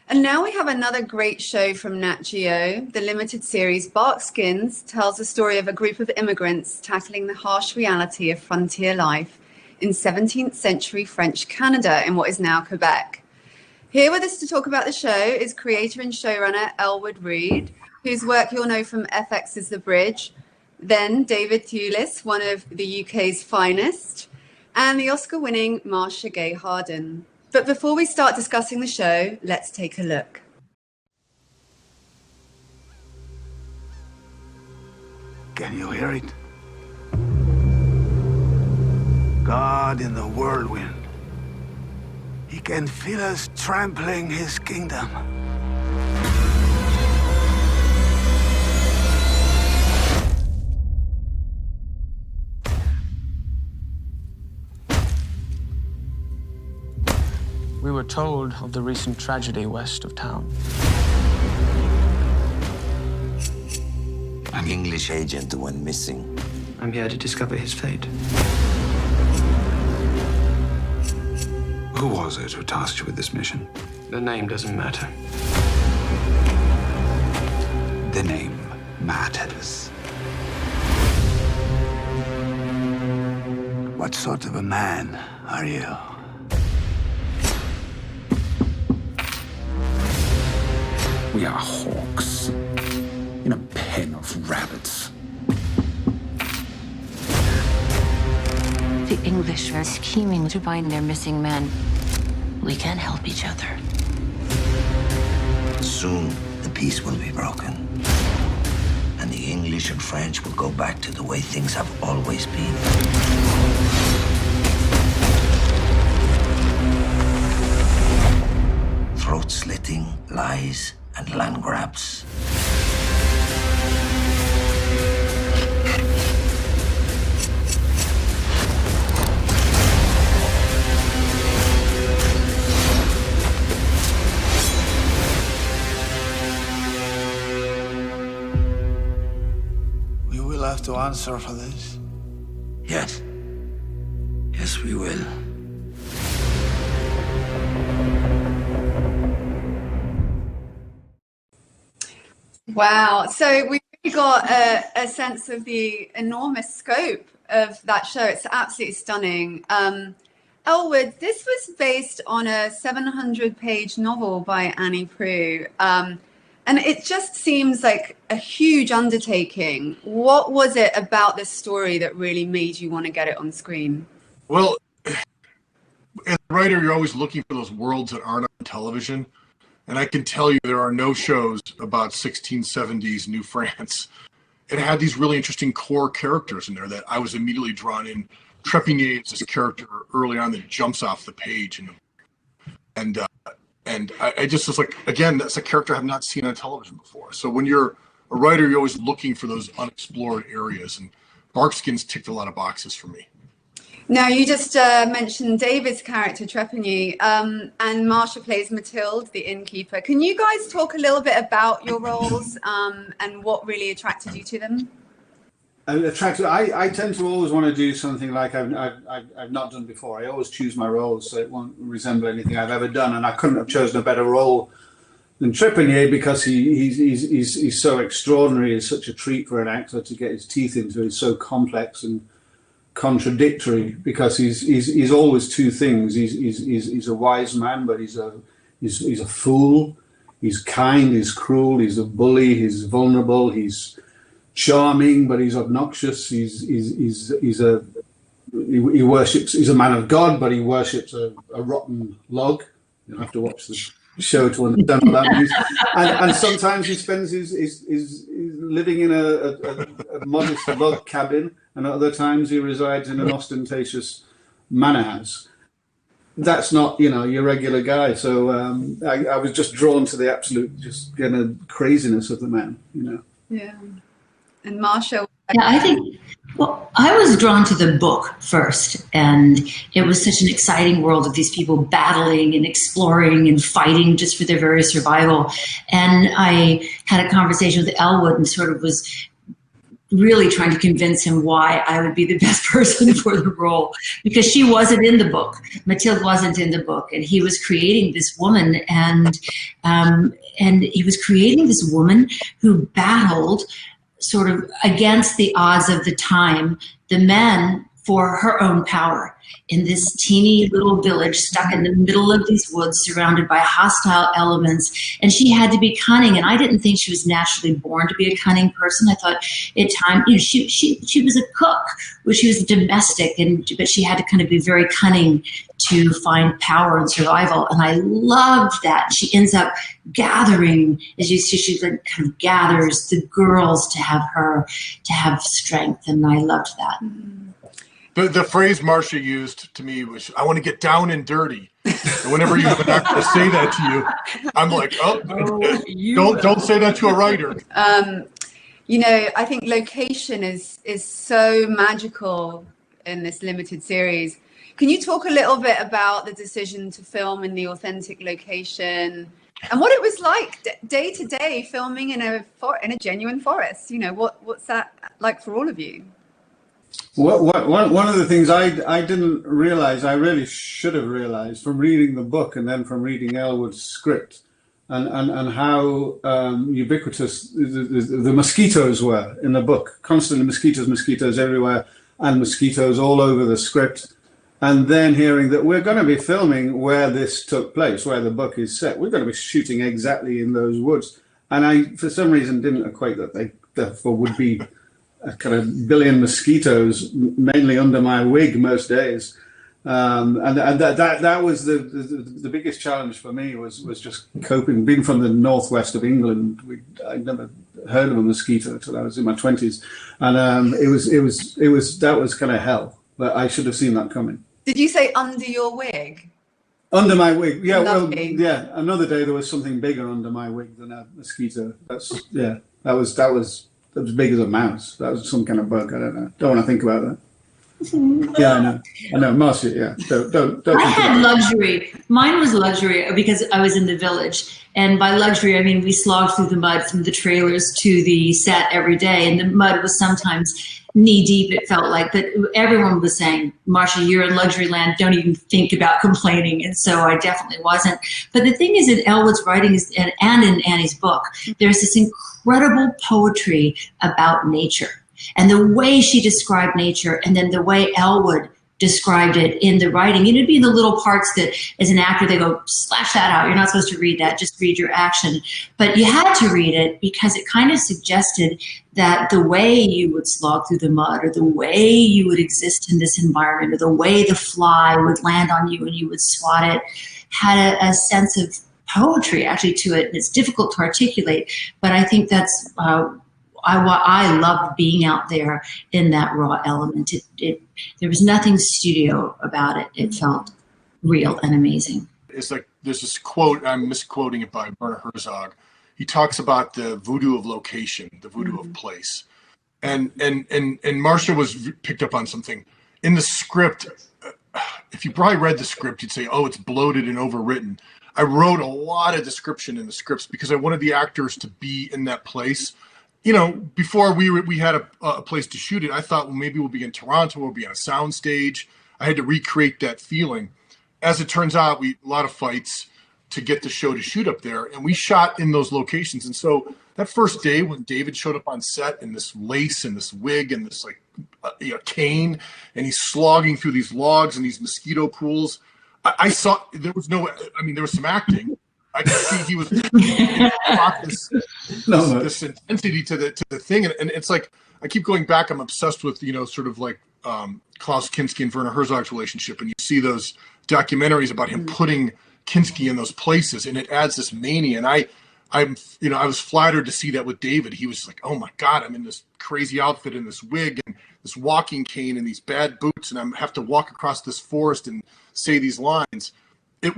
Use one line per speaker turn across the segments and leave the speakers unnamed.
And now we have another great show from Nat Geo. The limited series Barkskins tells the story of a group of immigrants tackling the harsh reality of frontier life in 17th century French Canada in what is now Quebec. Here with us to talk about the show is creator and showrunner Elwood Reed, whose work you'll know from FX's The Bridge, then David Thewlis, one of the UK's finest, and the Oscar-winning Marsha Gay Harden. But before we start discussing the show, let's take a look.
Can you hear it? God in the whirlwind. He can feel us trampling his kingdom.
We were told of the recent tragedy west of town.
An English agent went missing.
I'm here to discover his fate.
Who was it who tasked you with this mission?
The name doesn't matter.
The name matters.
What sort of a man are you?
We are hawks in a pen of rabbits.
The English are scheming to find their missing men. We can't help each other.
Soon, the peace will be broken. And the English and French will go back to the way things have always been. Throat-slitting, lies, and land grabs.
We will have to answer for this.
Yes. Yes, we will.
Wow. So we really got a sense of the enormous scope of that show. It's absolutely stunning. Elwood, this was based on a 700-page novel by Annie Proulx. And it just seems like a huge undertaking. What was it about this story that really made you want to get it on screen?
Well, as a writer, you're always looking for those worlds that aren't on television. And I can tell you there are no shows about 1670s New France. It had these really interesting core characters in there that I was immediately drawn in. Trepigny is this character early on that jumps off the page. And I just was like, again, that's a character I have not seen on television before. So when you're a writer, you're always looking for those unexplored areas. And Barkskins ticked a lot of boxes for me.
Now, you just mentioned David's character, Trepigny, and Marsha plays Mathilde, the innkeeper. Can you guys talk a little bit about your roles and what really attracted you to them?
I tend to always want to do something like I've not done before. I always choose my roles so it won't resemble anything I've ever done, and I couldn't have chosen a better role than Trepigny because he's so extraordinary. He's such a treat for an actor to get his teeth into. He's so complex and contradictory because he's always two things. He's a wise man, but he's a fool. He's kind. He's cruel. He's a bully. He's vulnerable. He's charming, but he's obnoxious. He worships. He's a man of God, but he worships a rotten log. You have to watch the show to understand what that means. And sometimes he spends his living in a modest log cabin, and at other times he resides in an ostentatious manor house. That's not, your regular guy. So I was just drawn to the absolute craziness of the man,
Yeah. And Marsha?
Yeah, I was drawn to the book first, and it was such an exciting world of these people battling and exploring and fighting just for their very survival. And I had a conversation with Elwood and sort of was really trying to convince him why I would be the best person for the role, because she wasn't in the book. Mathilde wasn't in the book, and he was creating this woman, and he was creating this woman who battled sort of against the odds of the time, the men, for her own power in this teeny little village stuck in the middle of these woods surrounded by hostile elements. And she had to be cunning. And I didn't think she was naturally born to be a cunning person. I thought at times, you know, she was a cook, well, she was a domestic, but she had to kind of be very cunning to find power and survival. And I loved that. She ends up gathering, as you see, she kind of gathers the girls to have strength. And I loved that.
The phrase Marsha used to me was, "I want to get down and dirty." And whenever you have an actor say that to you, I'm like, "Oh, don't say that to a writer."
You know, I think location is so magical in this limited series. Can you talk a little bit about the decision to film in the authentic location and what it was like day to day filming in a genuine forest? You know, what's that like for all of you?
One of the things I didn't realize, I really should have realized from reading the book and then from reading Elwood's script, and how ubiquitous the mosquitoes were in the book. Constantly mosquitoes everywhere, and mosquitoes all over the script. And then hearing that we're going to be filming where this took place, where the book is set. We're going to be shooting exactly in those woods. And I, for some reason, didn't equate that they therefore would be a kind of billion mosquitoes, mainly under my wig most days, and that was the biggest challenge for me was just coping. Being from the northwest of England, I'd never heard of a mosquito until I was in my 20s, and that was kind of hell. But I should have seen that coming.
Did you say under your wig?
Under my wig, yeah.
Lovely.
Well, yeah. Another day there was something bigger under my wig than a mosquito. That was as big as a mouse. That was some kind of bug. I don't know. Don't want to think about that. Yeah, I know. Marsha, yeah. Don't
I had luxury. Mine was luxury because I was in the village. And by luxury, I mean we slogged through the mud from the trailers to the set every day. And the mud was sometimes knee deep, it felt like. But everyone was saying, Marsha, you're in luxury land. Don't even think about complaining. And so I definitely wasn't. But the thing is, in Elwood's writing and in Annie's book, there's this incredible poetry about nature. And the way she described nature, and then the way Elwood described it in the writing, and it'd be in the little parts that as an actor they go, slash that out, you're not supposed to read that, just read your action. But you had to read it because it kind of suggested that the way you would slog through the mud, or the way you would exist in this environment, or the way the fly would land on you and you would swat it, had a sense of poetry actually to it. It's difficult to articulate, but I think that's I loved being out there in that raw element. There was nothing studio about it. It felt real and amazing.
It's like there's this quote, I'm misquoting it, by Werner Herzog. He talks about the voodoo of location, the voodoo of place. And Marsha was picked up on something. In the script, if you probably read the script, you'd say, oh, it's bloated and overwritten. I wrote a lot of description in the scripts because I wanted the actors to be in that place. You know, before we had a place to shoot it, I thought, well, maybe we'll be in Toronto, we'll be on a sound stage. I had to recreate that feeling. As it turns out, a lot of fights to get the show to shoot up there, and we shot in those locations. And so that first day when David showed up on set in this lace and this wig and this cane, and he's slogging through these logs and these mosquito pools, I saw there was some acting. I could see he was this intensity to the thing, and it's like I keep going back. I'm obsessed with sort of like Klaus Kinski and Werner Herzog's relationship, and you see those documentaries about him putting Kinski in those places, and it adds this mania. And I was flattered to see that with David. He was like, oh my God, I'm in this crazy outfit and this wig and this walking cane and these bad boots, and I have to walk across this forest and say these lines. It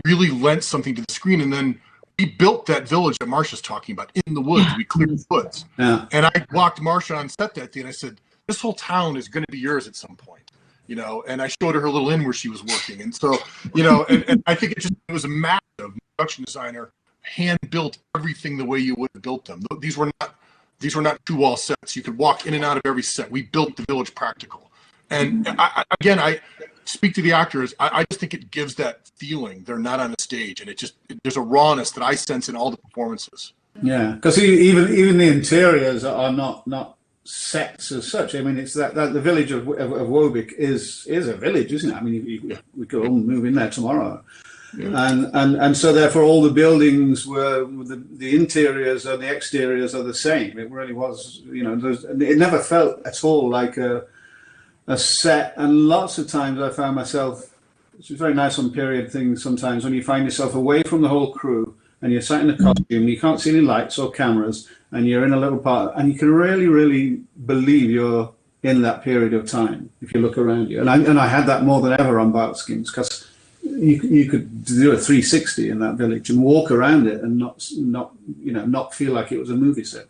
really lent something to the screen. And then we built that village that Marsha's talking about in the woods. We cleared the woods. Yeah. And I walked Marsha on set that day and I said, this whole town is going to be yours at some point, and I showed her little inn where she was working. And so, and I think it was a massive production designer hand built everything the way you would have built them. These were not These were not 2-wall sets. You could walk in and out of every set. We built the village practical. And I speak to the actors. I just think it gives that feeling they're not on a stage, and there's a rawness that I sense in all the performances.
Yeah, because even the interiors are not sets as such. I mean, it's that the village of Wobik is a village, isn't it? I mean, we could all move in there tomorrow. Yeah. And so therefore all the buildings were the interiors and the exteriors are the same. It really was, it never felt at all like a set. And lots of times I found myself, it's very nice on period things sometimes, when you find yourself away from the whole crew and you're sat in a costume, you can't see any lights or cameras, and you're in a little part, and you can really, really believe you're in that period of time if you look around you. And I had that more than ever on Barkskins, because you could do a 360 in that village and walk around it and not feel like it was a movie set.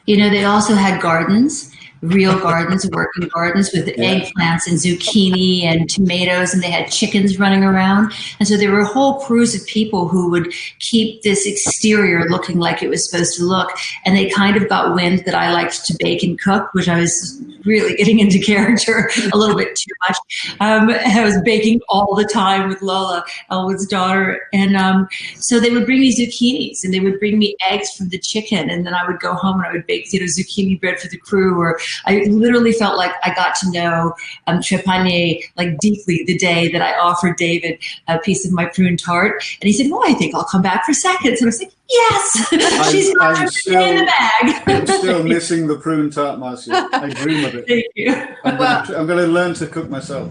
They also had gardens, real gardens, working gardens with eggplants and zucchini and tomatoes, and they had chickens running around. And so there were whole crews of people who would keep this exterior looking like it was supposed to look. And they kind of got wind that I liked to bake and cook, which I was really getting into character a little bit too much. I was baking all the time with Lola, Elwood's daughter. And so they would bring me zucchinis, and they would bring me eggs from the chicken. And then I would go home and I would bake, zucchini bread for the crew. Or I literally felt like I got to know Trepanier like deeply the day that I offered David a piece of my prune tart. And he said, "Well, I think I'll come back for seconds." And I was like, "Yes, she's got her in the bag."
I'm still missing the prune tart, Marsha. I dream of it.
Thank you.
I'm going to learn to cook myself.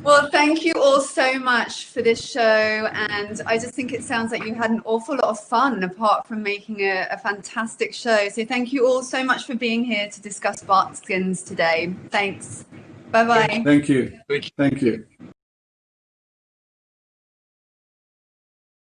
Well, thank you all so much for this show. And I just think it sounds like you had an awful lot of fun, apart from making a fantastic show. So thank you all so much for being here to discuss Barkskins today. Thanks. Bye-bye.
Thank you. Thank you.